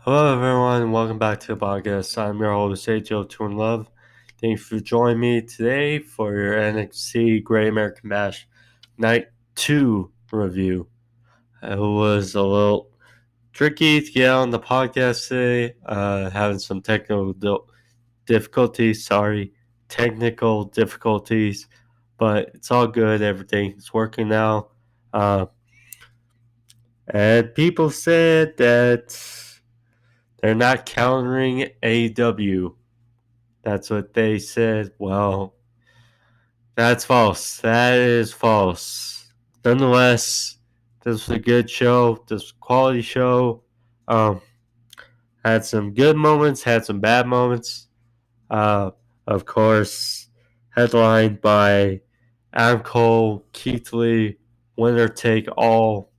Hello, everyone, and welcome back to the podcast. I'm your host, Joe Toon Love. Thank you for joining me today for your Nxt Great American Bash Night 2 review. It was a little tricky to get on the podcast today, having some technical difficulties, but it's all good. Everything's working now. And people said that they're not countering AEW. That's what they said. Well, that's false. That is false. Nonetheless, this was a good show. This was a quality show. Um, had some good moments, had some bad moments. Uh, of course, headlined by Adam Cole, Keith Lee, winner take all.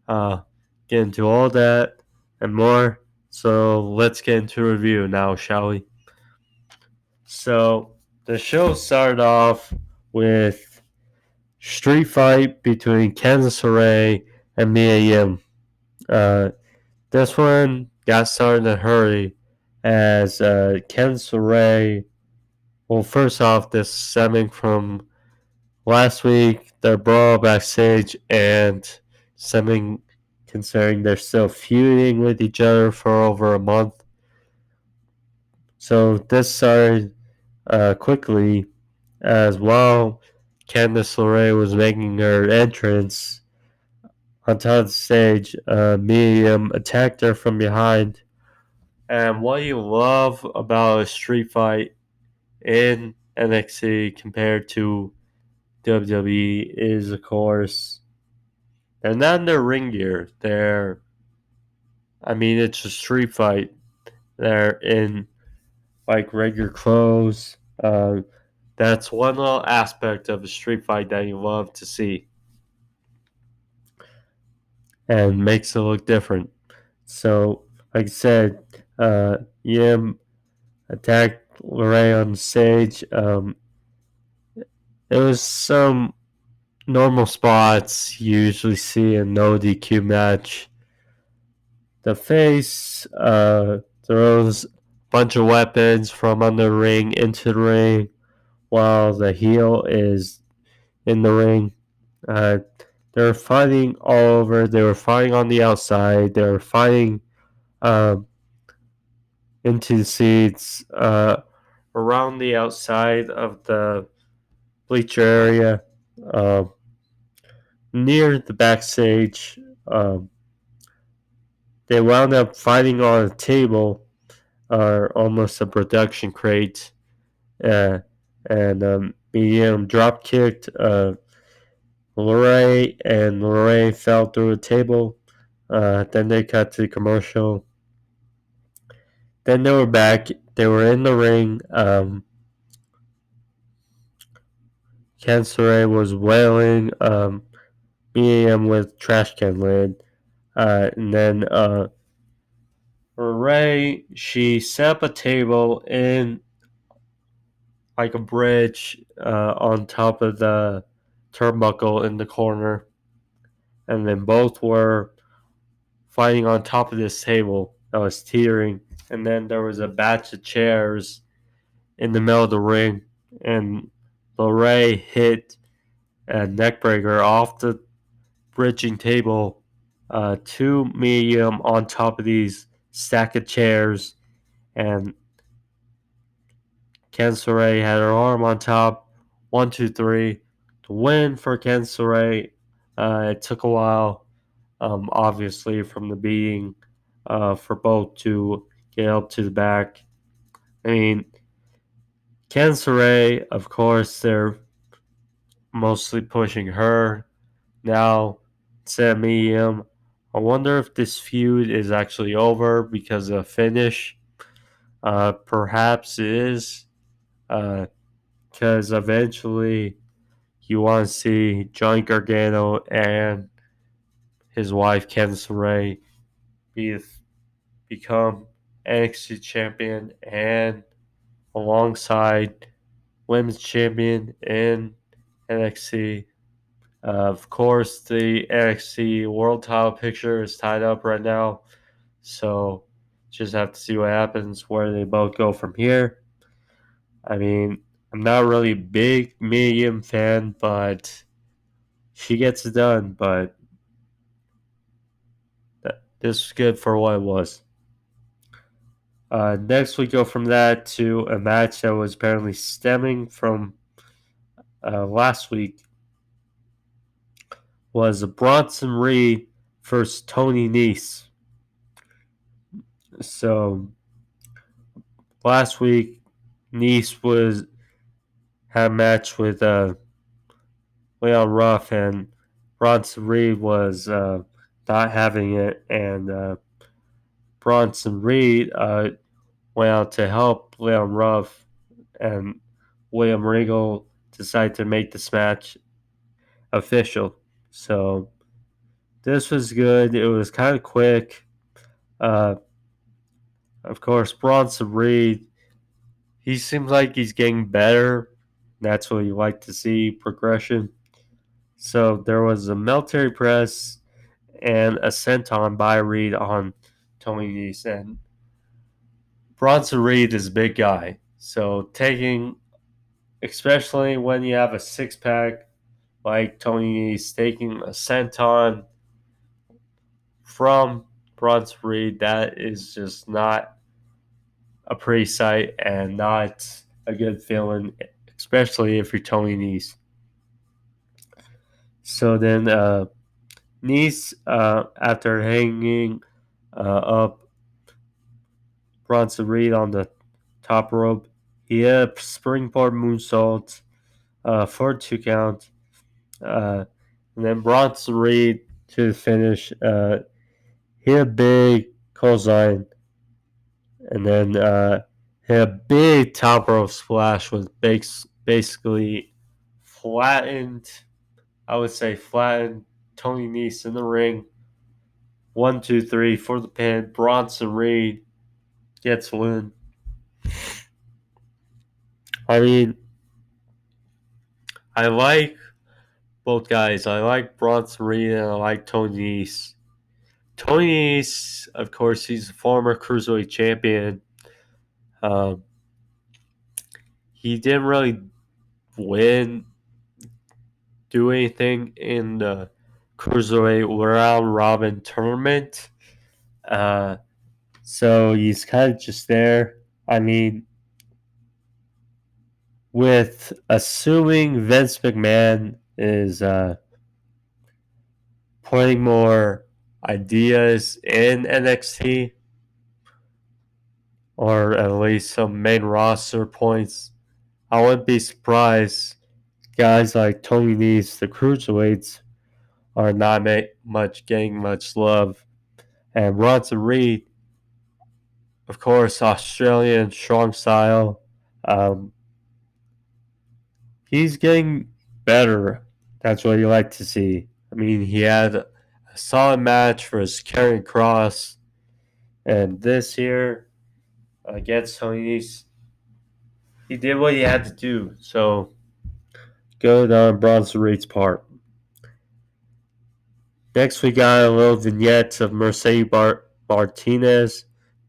Uh, get into all that and more. So let's get into a review now, shall we? So the show started off with street fight between Candice Larae and Mia Yim. This one got started in a hurry as Candice Larae. Well, first off, this stemming from last week, their brawl backstage, and stemming considering they're still feuding with each other for over a month. So this started quickly as well. Candice Larae was making her entrance on top of the stage. Miriam attacked her from behind. And what you love about a street fight in NXT compared to WWE is, of course, they're not in their ring gear. It's a street fight. They're in like regular clothes. That's one little aspect of a street fight that you love to see and makes it look different. So, like I said, Yim attacked Larae on the stage. It was some normal spots you usually see in no DQ match. The face throws a bunch of weapons from under the ring into the ring while the heel is in the ring. Uh, they were fighting all over. They were fighting on the outside. They were fighting um, into the seats around the outside of the bleacher area, um, near the backstage. Um, they wound up fighting on a table or almost a production crate, uh, and Medium drop kicked Larae, and Larae fell through a table. Then they cut to the commercial. Then they were back. They were in the ring. Candice Larae was wailing Medium with trash can lid. And then Larae, she set up a table in like a bridge on top of the turnbuckle in the corner. And then both were fighting on top of this table that was teetering. And then there was a batch of chairs in the middle of the ring. And Larae hit a neckbreaker off the bridging table to Medium on top of these stack of chairs. And Candice Larae had her arm on top. 1, 2, 3. To win for Candice Larae. It took a while, obviously, from the beating for both to get up to the back. I mean, Candice Larae, of course, they're mostly pushing her now. Instead of Medium. I wonder if this feud is actually over because of the finish. Perhaps it is. Because eventually you want to see Johnny Gargano and his wife Candice LeRae become NXT champion and alongside women's champion in NXT. Of course, the NXT world title picture is tied up right now, so Just have to see what happens, where they both go from here. I mean, I'm not really a big medium fan, but she gets it done. But this was good for what it was. Next, we go from that to a match that was apparently stemming from last week. Was Bronson Reed versus Tony Nese. So last week, Nese had a match with Leon Ruff, and Bronson Reed was not having it, and Bronson Reed went out to help Leon Ruff, and William Regal decided to make this match official. So this was good. It was kind of quick. Uh, of course, Bronson Reed, he seems like he's getting better. That's what you like to see, progression. So there was a military press and a senton by Reed on Tony Nese. And Bronson Reed is a big guy. So taking, especially when you have a six pack like Tony Nese, taking a senton from Bronson Reed, that is just not a pretty sight and not a good feeling, especially if you're Tony Nese. So then Nese, after hanging up Bronson Reed on the top rope, he hit a springboard moonsault for a 2 count. And then Bronson Reed to the finish hit a big clothesline, and then hit a big top rope splash with basically flattened, I would say flattened Tony Nese in the ring. 1, 2, 3 for the pin. Bronson Reed gets win. I mean, I like both guys. I like Bronson Reed and I like Tony Nese. Tony Nese, of course, he's a former Cruiserweight champion. Um, he didn't really do anything in the Cruiserweight round robin tournament. So he's kind of just there. I mean, with assuming Vince McMahon is putting more ideas in NXT, or at least some main roster points, I wouldn't be surprised guys like Tony Nese, the Cruiserweights, are not getting much love. And Bronson Reed, of course, Australian strong style. He's getting better. That's what you like to see. I mean, he had a solid match for his Karrion Kross, and this year against Tony Nese, he did what he had to do. So good on Bronson Reed's part. Next, we got a little vignette of Mercedes Martinez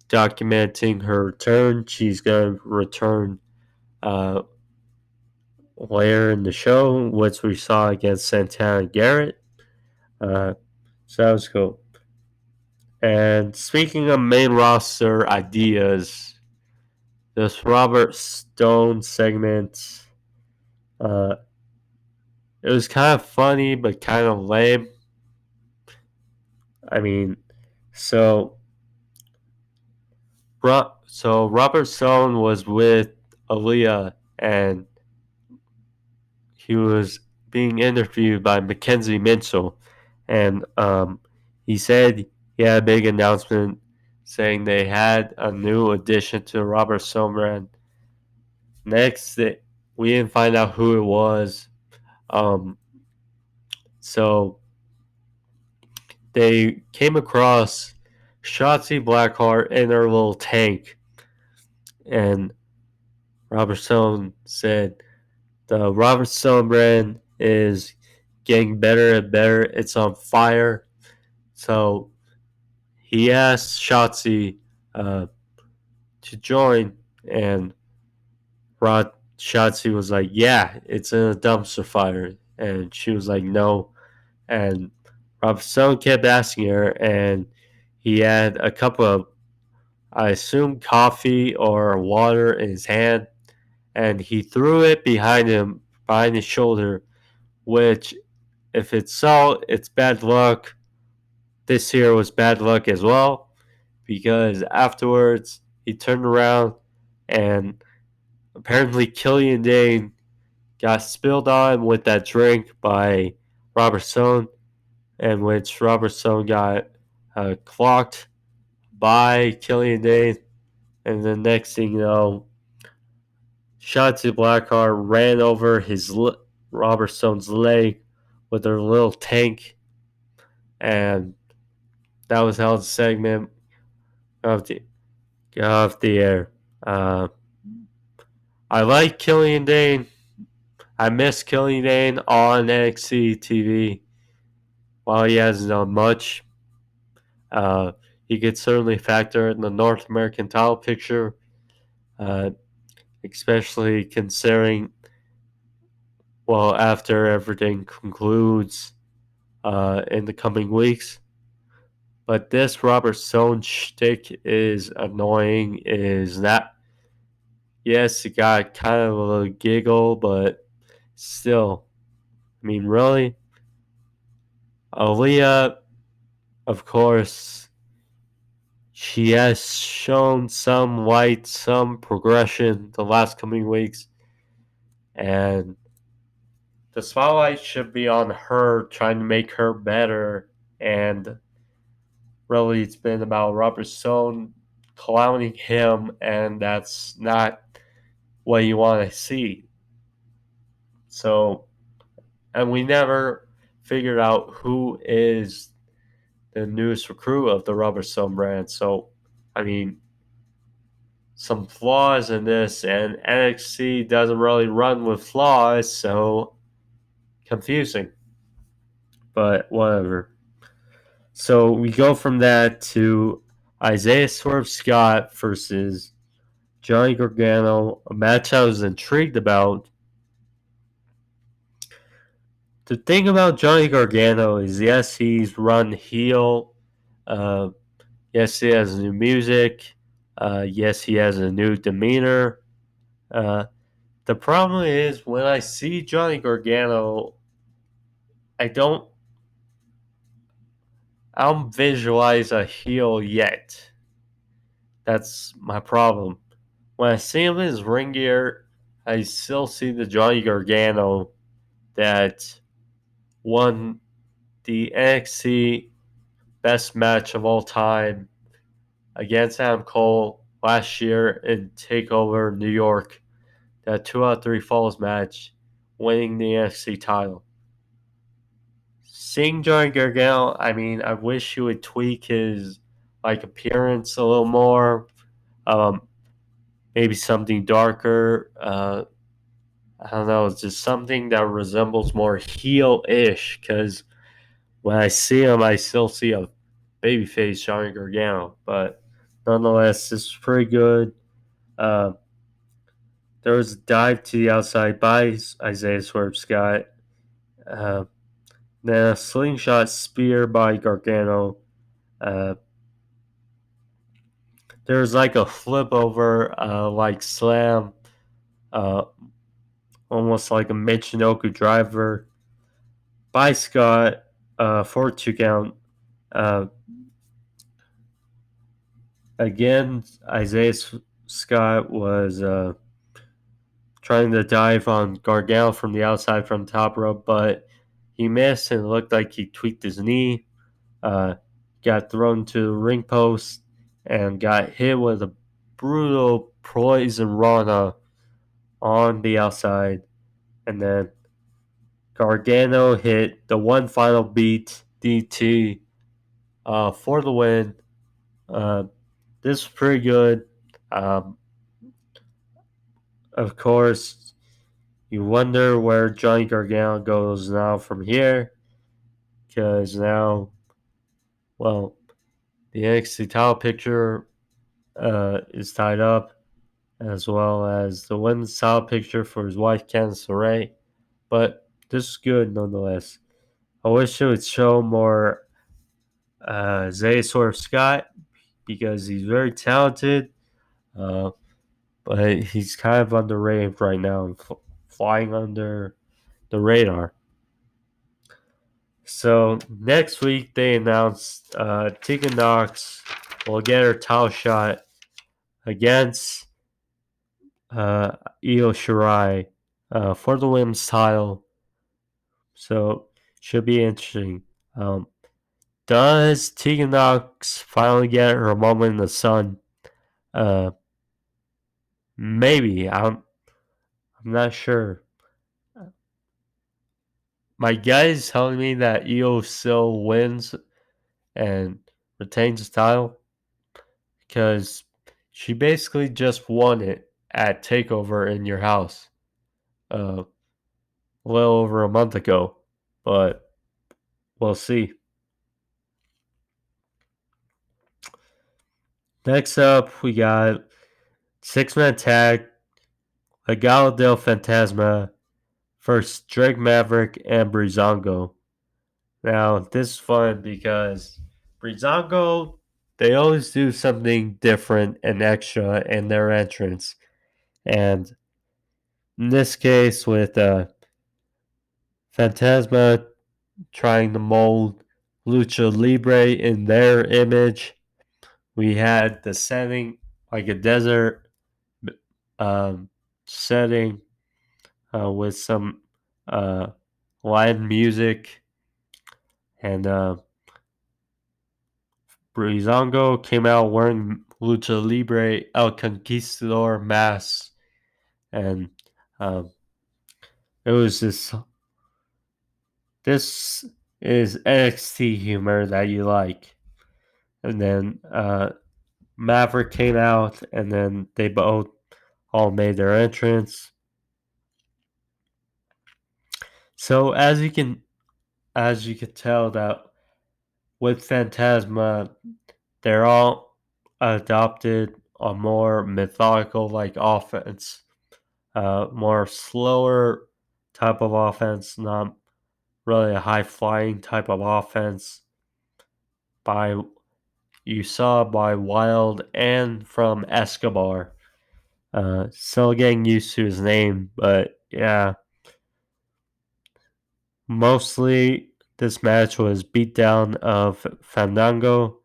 documenting her return. She's going to return later in the show, which we saw against Santana Garrett. So that was cool. And speaking of main roster ideas, this Robert Stone segment, it was kind of funny but kind of lame. I mean, so Robert Stone was with Aaliyah, and he was being interviewed by Mackenzie Mitchell, and he said he had a big announcement saying they had a new addition to the Robert Stone brand. Next, we didn't find out who it was. So they came across Shotzi Blackheart in her little tank, and Robert Stone said the Robert Stone brand is getting better and better. It's on fire. So he asked Shotzi uh, to join, and Shotzi was like, "Yeah, it's in a dumpster fire," and she was like, "No." And Rob Stone kept asking her, and he had a cup of, I assume, coffee or water in his hand, and he threw it behind him, behind his shoulder, which, if it's so, it's bad luck. This here was bad luck as well, because afterwards he turned around and apparently Killian Dane got spilled on with that drink by Robert Stone, in which Robert Stone got clocked by Killian Dane, and the next thing you know, Shotzi Blackheart ran over Robert Stone's leg with her little tank, and that was how the segment of the air. Uh, I like Killian Dane. I miss Killian Dane on NXT TV. While he hasn't done much, uh, he could certainly factor in the North American title picture, uh, especially considering, well, after everything concludes in the coming weeks. But this Robert Stone shtick is annoying. Is that, yes, it got kind of a little giggle, but still, I mean, really? Aaliyah, of course, she has shown some light, some progression the last coming weeks, and the spotlight should be on her, trying to make her better. And really, it's been about Robert Stone clowning him, and that's not what you want to see. So, and we never figured out who is the newest recruit of the Robert Stone brand. So, I mean, some flaws in this, and NXT doesn't really run with flaws, so confusing. But whatever. So we go from that to Isiah Swerve Scott versus Johnny Gargano, a match I was intrigued about. The thing about Johnny Gargano is, yes, he's run heel. Uh, yes, he has new music. Yes, he has a new demeanor. Uh, the problem is, when I see Johnny Gargano, I don't visualize a heel yet. That's my problem. When I see him in his ring gear, I still see the Johnny Gargano that won the NXT best match of all time against Adam Cole last year in TakeOver New York. That 2 out of 3 falls match, winning the NXT title. Seeing Johnny Gargano, I mean, I wish he would tweak his appearance a little more. Um, Maybe something darker. I don't know. It's just something that resembles more heel-ish. Because when I see him, I still see a babyface Johnny Gargano. But nonetheless, this is pretty good. Uh, there was a dive to the outside by Isiah Swerve Scott. Uh, then a slingshot spear by Gargano. Uh, there's like a flip over, slam, uh, almost like a Michinoku driver by Scott for a 2 count. Uh, again, Isiah Scott was trying to dive on Gargano from the outside from top rope, but he missed and it looked like he tweaked his knee. Got thrown to the ring post and got hit with a brutal poison Rana on the outside. And then Gargano hit the one final beat DT for the win. This was pretty good. Um, of course, you wonder where Johnny Gargano goes now from here. Because now, well, the NXT title picture is tied up, as well as the women's title picture for his wife Candice Larae. But this is good nonetheless. I wish it would show more Zay Swerve Scott because he's very talented, uh, but he's kind of underrated right now and flying under the radar. So next week they announced Tegan Knox will get her title shot against Io Shirai for the women's title. So should be interesting. Does Tegan Knox finally get her moment in the sun? Uh, Maybe. I'm not sure. My guy is telling me that Io still wins and retains the title because she basically just won it at Takeover in your house a little over a month ago, but we'll see. Next up, we got six-man tag Legado del Fantasma versus Drake Maverick and Breezango. Now, this is fun because Breezango, they always do something different and extra in their entrance. And in this case, with Fantasma trying to mold Lucha Libre in their image, we had the setting like a desert um, setting with some uh, Latin music. And Breezango came out wearing Lucha Libre El Conquistador mask. And um, it was this. This is NXT humor that you like. And then Maverick came out, and then they both all made their entrance. So as you can tell that with Phantasma, they're all adopted a more methodical like offense, more slower type of offense, not really a high flying type of offense. By you saw by Wild and from Escobar. Still getting used to his name, but yeah, mostly this match was beatdown of Fandango.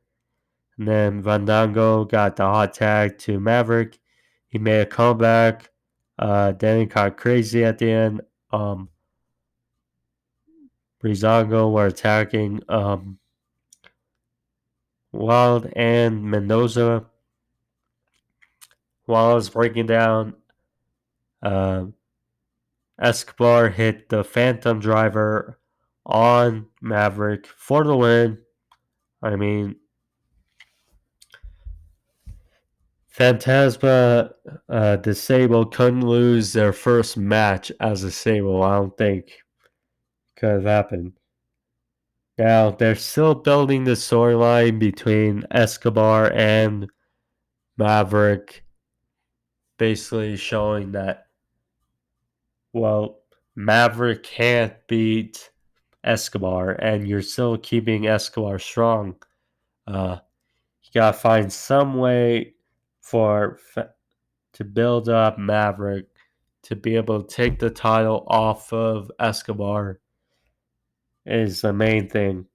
And then Fandango got the hot tag to Maverick. He made a comeback. Then it got crazy at the end. Breezango were attacking Wild and Mendoza. While I was breaking down, uh, Escobar hit the Phantom Driver on Maverick for the win. I mean, Phantasma Disabled couldn't lose their first match as Disabled. I don't think could have happened. Now, they're still building the storyline between Escobar and Maverick, basically showing that, well, Maverick can't beat Escobar, and you're still keeping Escobar strong. You gotta find some way to build up Maverick to be able to take the title off of Escobar is the main thing.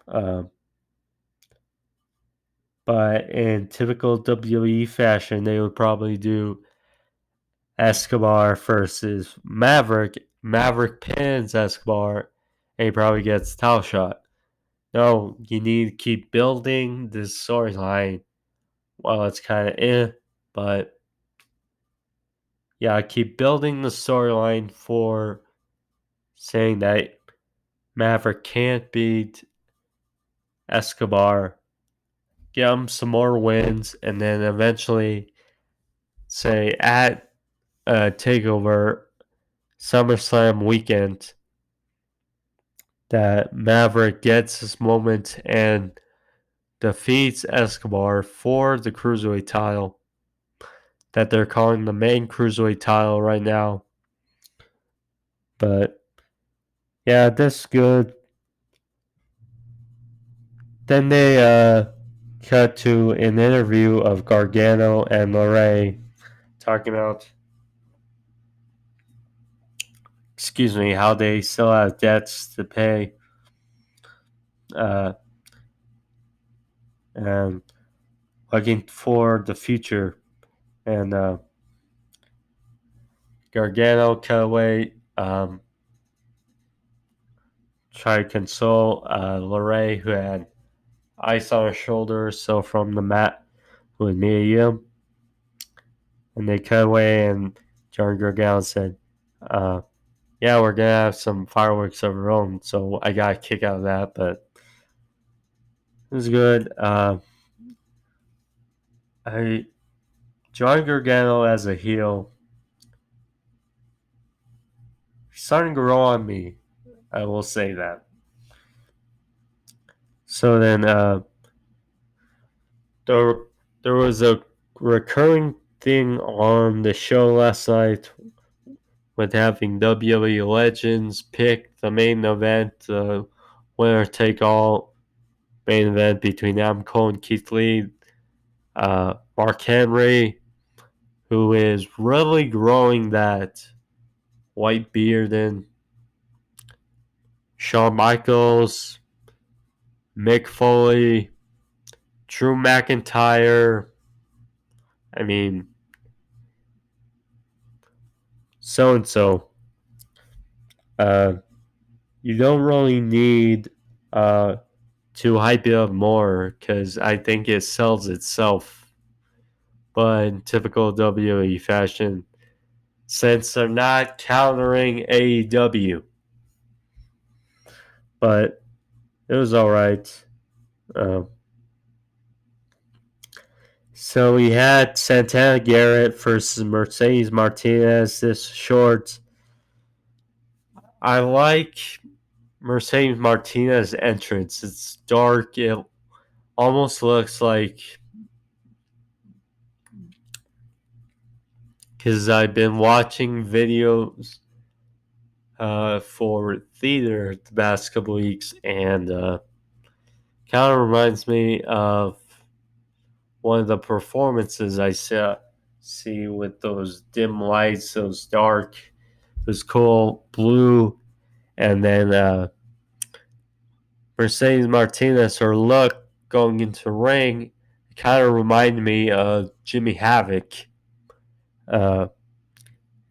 Uh, but in typical WWE fashion, they would probably do Escobar versus Maverick. Maverick pins Escobar, and he probably gets title shot. No, you need to keep building this storyline. Well, it's kind of but yeah, keep building the storyline for saying that Maverick can't beat Escobar, get him some more wins, and then eventually say at TakeOver SummerSlam weekend that Maverick gets his moment and defeats Escobar for the Cruiserweight title. that they're calling the main cruiserweight title right now. But yeah, that's good. Then they cut to an interview of Gargano and Larae talking about, how they still have debts to pay. And looking for the future. And Gargano cut away, tried to console Larae, who had ice on her shoulder, so from the mat with Mia Yim. And they cut away, and John Gargano said, yeah, we're going to have some fireworks of our own, so I got a kick out of that, but it was good. John Gargano as a heel, he's starting to grow on me. I will say that. So then there was a recurring thing on the show last night with having WWE Legends pick the main event, the winner take all main event between Adam Cole and Keith Lee. Mark Henry, who is really growing that white beard in. Shawn Michaels, Mick Foley, Drew McIntyre. I mean, so and so. You don't really need to hype it up more because I think it sells itself. But in typical WWE fashion, since they're not countering AEW. But it was alright. So we had Santana Garrett versus Mercedes Martinez this short. I like Mercedes Martinez entrance. It's dark. It almost looks like, because I've been watching videos for theater the past couple weeks, and kind of reminds me of one of the performances I see with those dim lights, those dark, those cool blue, and then Mercedes Martinez, her look going into the ring, kind of reminded me of Jimmy Havoc in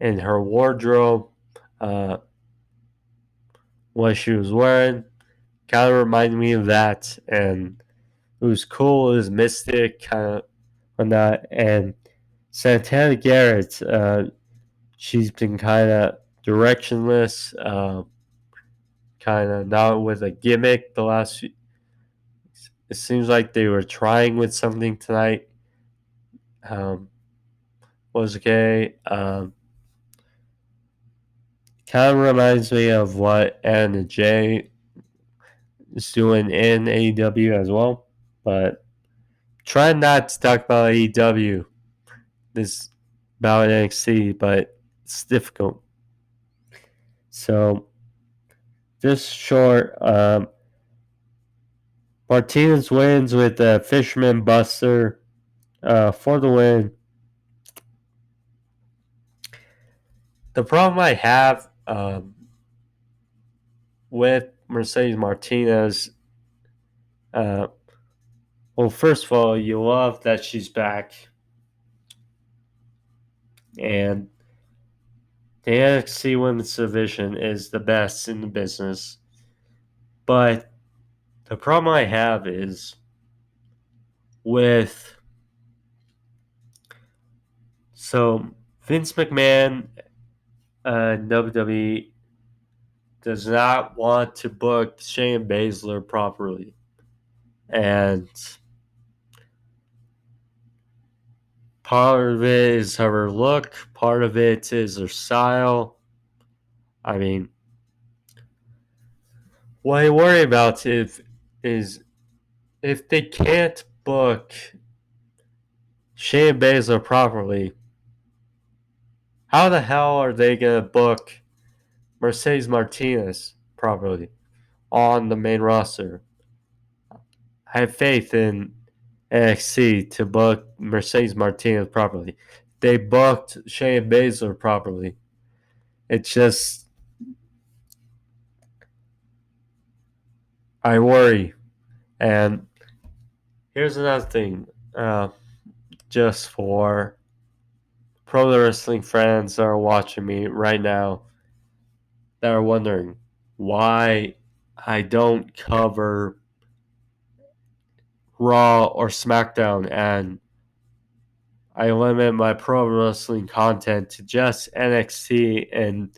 her wardrobe, what she was wearing, kind of reminded me of that, and it was cool, it was mystic, kind of on that. And Santana Garrett, she's been kind of directionless, kind of not with a gimmick the last few. It seems like they were trying with something tonight. Was okay. Kind of reminds me of what Anna Jay is doing in AEW as well. But try not to talk about AEW. This about NXT, but it's difficult. So this short, Martinez wins with the Fisherman Buster for the win. The problem I have with Mercedes Martinez, well, first of all, you love that she's back. And the NXT Women's Division is the best in the business. But the problem I have is with... So, Vince McMahon, WWE, does not want to book Shayna Baszler properly. And part of it is her look, part of it is her style. I mean, what I worry about is if they can't book Shayna Baszler properly, How the hell are they going to book Mercedes Martinez properly on the main roster? I have faith in NXT to book Mercedes Martinez properly. They booked Shayna Baszler properly. It's just, I worry. And here's another thing, just for pro wrestling fans that are watching me right now that are wondering why I don't cover Raw or SmackDown and I limit my pro wrestling content to just NXT and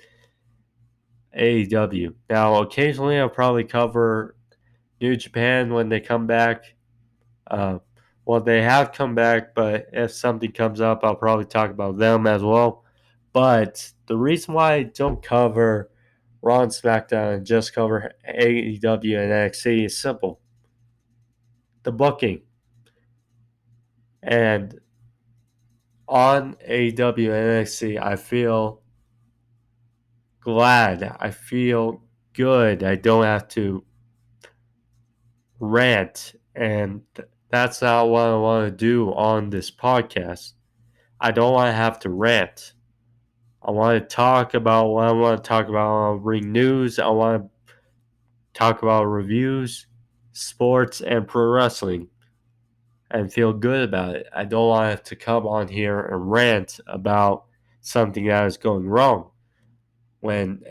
AEW. Now, occasionally I'll probably cover New Japan when they come back. Uh, well, they have come back, but if something comes up, I'll probably talk about them as well. But the reason why I don't cover Raw and SmackDown and just cover AEW and NXT is simple: the booking. And on AEW and NXT, I feel glad. I feel good. I don't have to rant. And that's not what I want to do on this podcast. I don't want to have to rant. I want to talk about what I want to talk about. I want to bring news. I want to talk about reviews, sports, and pro wrestling and feel good about it. I don't want to have to come on here and rant about something that is going wrong when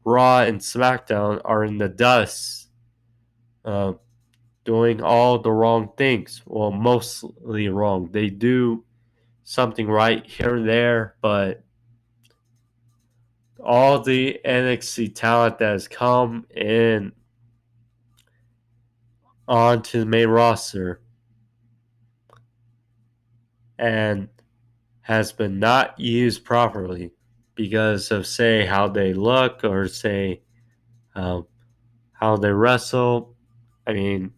Raw and SmackDown are in the dust, uh, doing all the wrong things. Well, mostly wrong. They do something right here and there, but all the NXT talent that has come in onto the main roster and has been not used properly because of, say, how they look or, say, um, how they wrestle. I mean,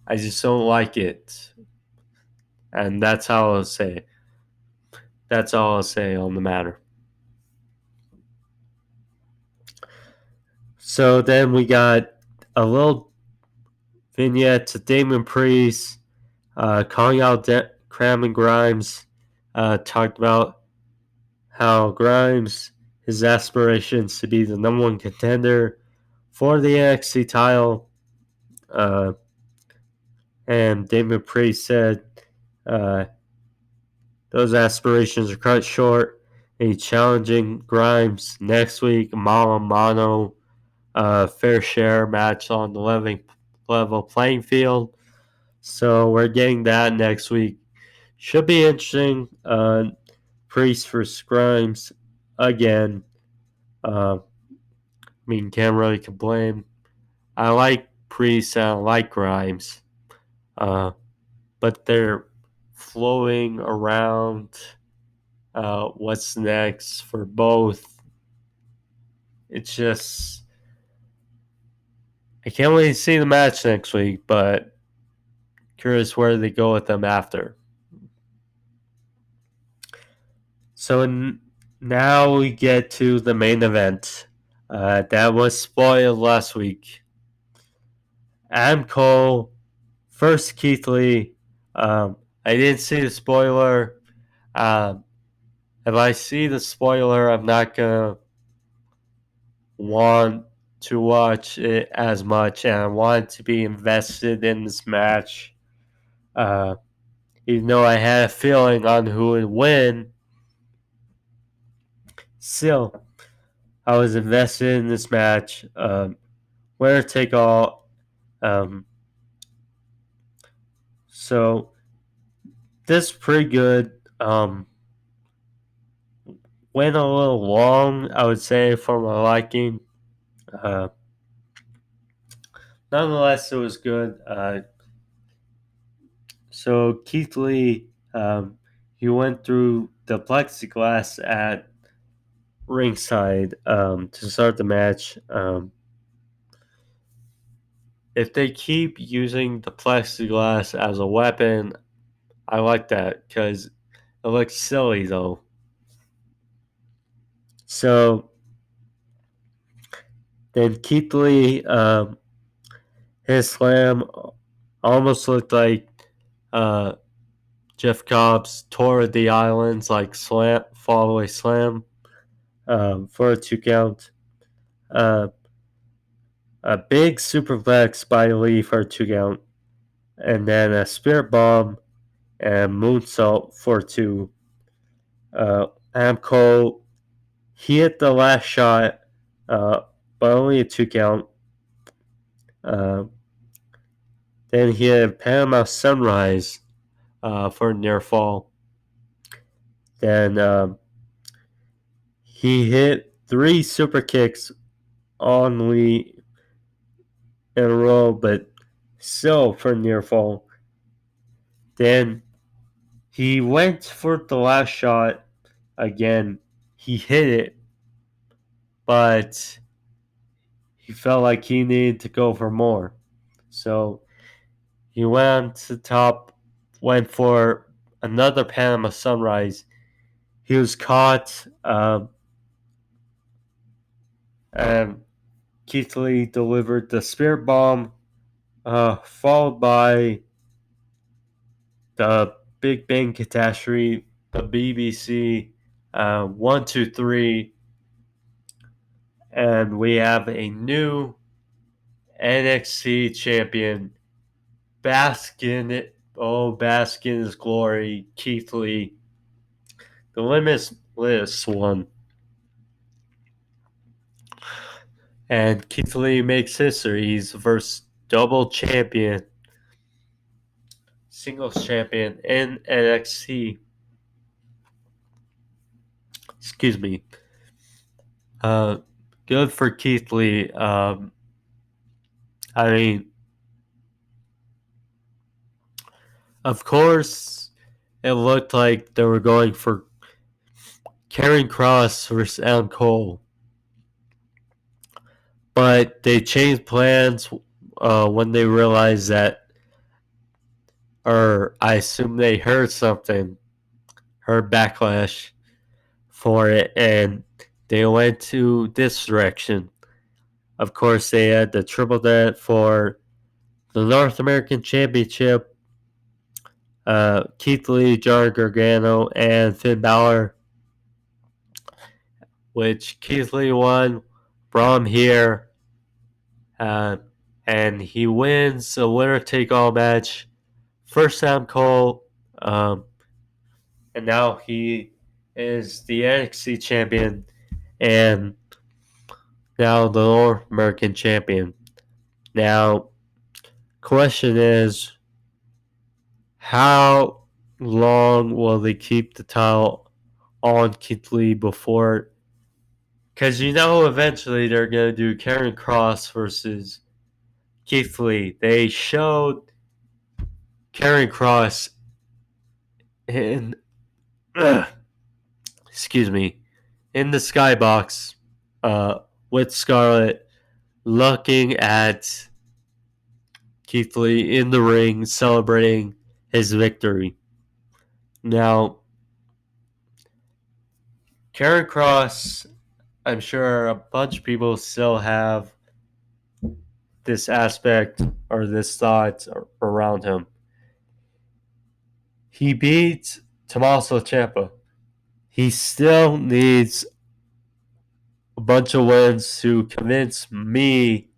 I just don't like it. And that's how I'll say it. That's all I'll say on the matter. So then we got a little vignette to Damon Priest calling out Cram and Grimes. Talked about how Grimes, his aspirations to be the number one contender for the NXT title. And Damon Priest said those aspirations are cut short. And he's challenging Grimes next week, mano a mano, fair share match on the level playing field. So we're getting that next week. Should be interesting. Priest versus Grimes again. I mean, can't really complain. I like Priest and I like Grimes, but they're flowing around what's next for both. It's just, I can't wait to see the match next week, but curious where they go with them after. So now we get to the main event. That was spoiled last week. Adam Cole first Keith Lee. I didn't see the spoiler. If I see the spoiler, I'm not gonna want to watch it as much, and I want to be invested in this match. Even though I had a feeling on who would win, still, I was invested in this match. Winner take all. So this is pretty good. Went a little long, I would say, for my liking. Nonetheless, it was good. So Keith Lee, he went through the plexiglass at ringside to start the match. If they keep using the plexiglass as a weapon, I like that because it looks silly though. So then Keith Lee, his slam almost looked like Jeff Cobb's Tour of the Islands, like slam, fall away slam for a 2 count. A big superplex by Lee for a 2 count. And then a spirit bomb and moonsault for 2. Adam Cole, he hit the last shot, but only a 2 count. Then he had Panama Sunrise for a near fall. Then he hit 3 super kicks on Lee in a row, but still for a near fall. Then he went for the last shot again. He hit it, but he felt like he needed to go for more. So he went on to the top, went for another Panama Sunrise. He was caught, and Keith Lee delivered the Spirit Bomb, followed by the Big Bang Catastrophe, the BBC, 1, 2, 3, and we have a new NXT champion, bask in his glory, Keith Lee, the limitless one. And Keith Lee makes history. He's the first double champion, singles champion in NXT. Excuse me. Good for Keith Lee. I mean, of course, it looked like they were going for Karrion Kross versus Adam Cole, but they changed plans when they realized that, or I assume they heard something, heard backlash for it, and they went to this direction. Of course, they had the triple threat for the North American Championship. Keith Lee, Johnny Gargano, and Finn Balor, which Keith Lee won. Brought him here, and he wins a winner-take-all match. First time Cole, and now he is the NXT champion and now the North American champion. Now, question is, how long will they keep the title on Keith Lee before? Because eventually they're going to do Karrion Kross versus Keith Lee. They showed Karrion Kross in, excuse me, in the skybox with Scarlett, looking at Keith Lee in the ring celebrating his victory. Now, Karrion Kross, I'm sure a bunch of people still have this aspect or this thought around him. He beat Tommaso Ciampa. He still needs a bunch of wins to convince me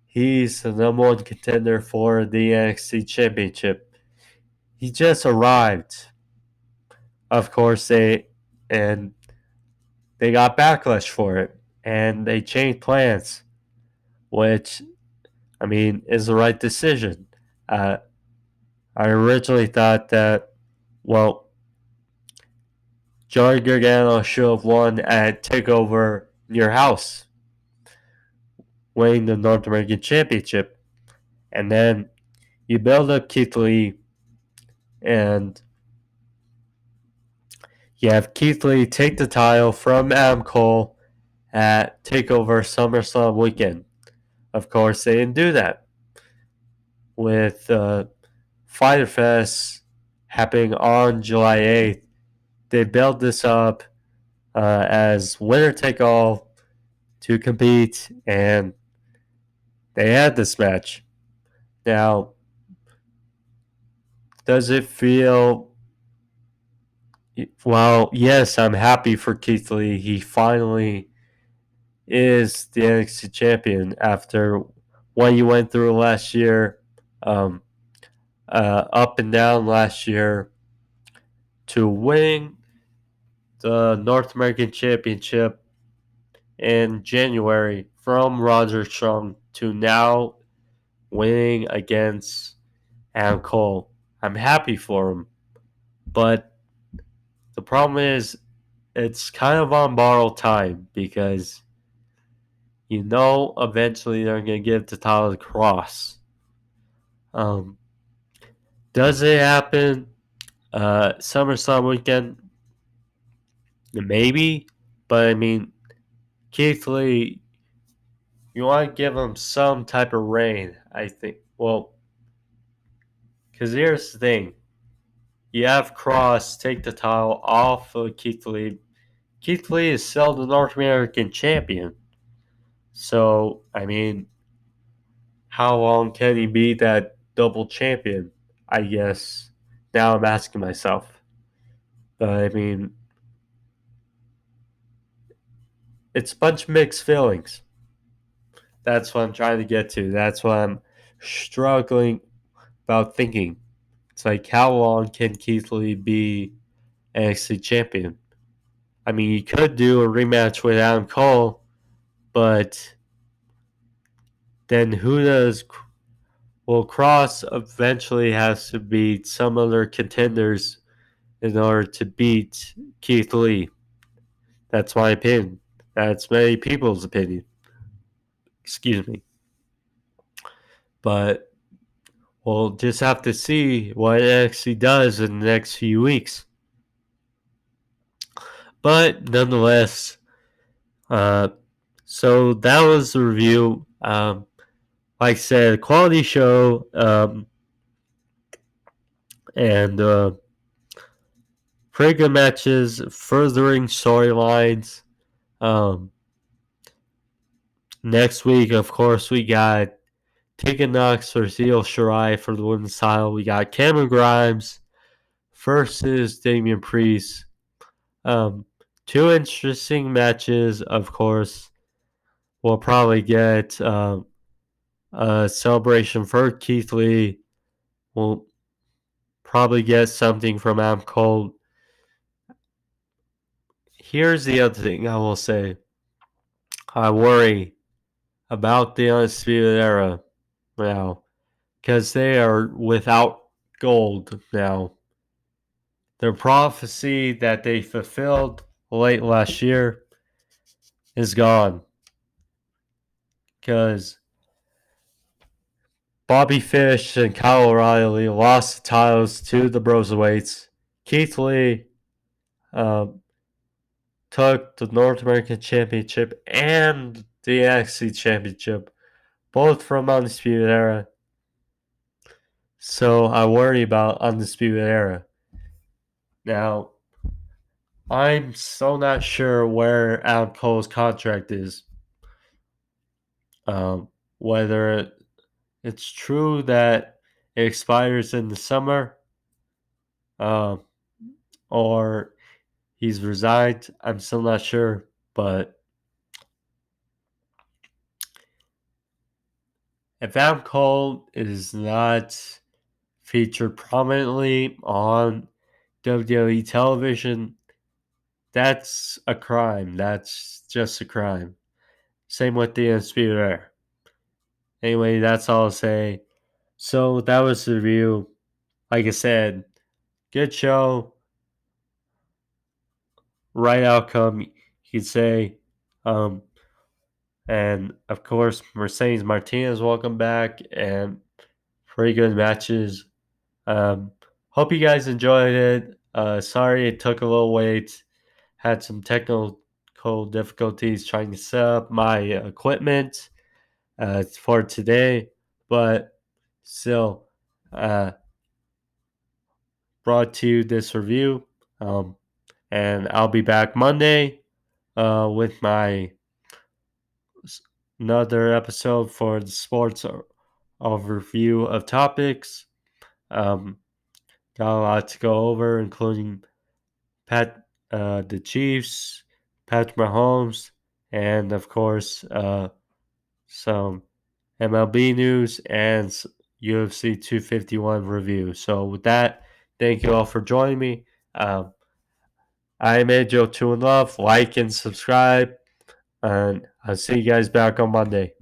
he's the number one contender for the NXT Championship. He just arrived. Of course, they got backlash for it, and they changed plans, which, I mean, is the right decision. I originally thought that, well, Johnny Gargano should have won at TakeOver Your House, winning the North American Championship. And then you build up Keith Lee, and you have Keith Lee take the title from Adam Cole at TakeOver SummerSlam weekend. Of course, they didn't do that. With Fyter Fest happening on July 8th, they built this up as winner take all to compete, and they had this match. Now, does it feel? Well, yes, I'm happy for Keith Lee. He finally is the NXT champion after what he went through last year, um, up and down last year, to winning the North American Championship in January from Roger Strong to now winning against Adam Cole. I'm happy for him, but the problem is it's kind of on borrowed time because eventually they're going to give the title to Cross. Um, does it happen? SummerSlam weekend? Maybe, but I mean, Keith Lee, you want to give him some type of reign, I think. Well, because here's the thing. You have Cross take the title off of Keith Lee. Keith Lee is still the North American champion. So, I mean, how long can he be that double champion? I guess. Now I'm asking myself. But, I mean, it's a bunch of mixed feelings. That's what I'm trying to get to. That's what I'm struggling about thinking. It's like, how long can Keith Lee be NXT champion? I mean, you could do a rematch with Adam Cole, but then who does? Well, Cross eventually has to beat some other contenders in order to beat Keith Lee. That's my opinion. That's many people's opinion. Excuse me. But we'll just have to see what it actually does in the next few weeks. But nonetheless, so that was the review. Like I said, quality show, and pretty good matches, furthering storylines. Next week, of course, we got Tegan Knox versus Io Shirai for the women's title. We got Cameron Grimes versus Damian Priest. Two interesting matches, of course. We'll probably get a celebration for Keith Lee. We'll probably get something from Adam Cole. Here's the other thing I will say. I worry about the Undisputed Era now because they are without gold now. Their prophecy that they fulfilled late last year is gone because Bobby Fish and Kyle O'Reilly lost the titles to the Broserweights. Keith Lee took the North American Championship and the NXT Championship, both from Undisputed Era. So I worry about Undisputed Era. Now, I'm still not sure where Adam Cole's contract is. Whether it's true that it expires in the summer, or he's resigned. I'm still not sure, but if Adam Cole is not featured prominently on WWE television, that's a crime. That's just a crime. Same with the Undisputed Era. Anyway, that's all I'll say. So that was the review. Like I said, good show, right outcome, you could say. And of course, Mercedes Martinez, welcome back, and pretty good matches. Hope you guys enjoyed it. Sorry it took a little wait. Had some technical difficulties trying to set up my equipment for today, but still brought to you this review. And I'll be back Monday with my another episode for the sports overview of topics. Got a lot to go over, including the Chiefs, Patrick Mahomes, and of course some MLB news and UFC 251 review. So with that, thank you all for joining me. I made Joe 2 in Love. Like and subscribe, and I'll see you guys back on Monday.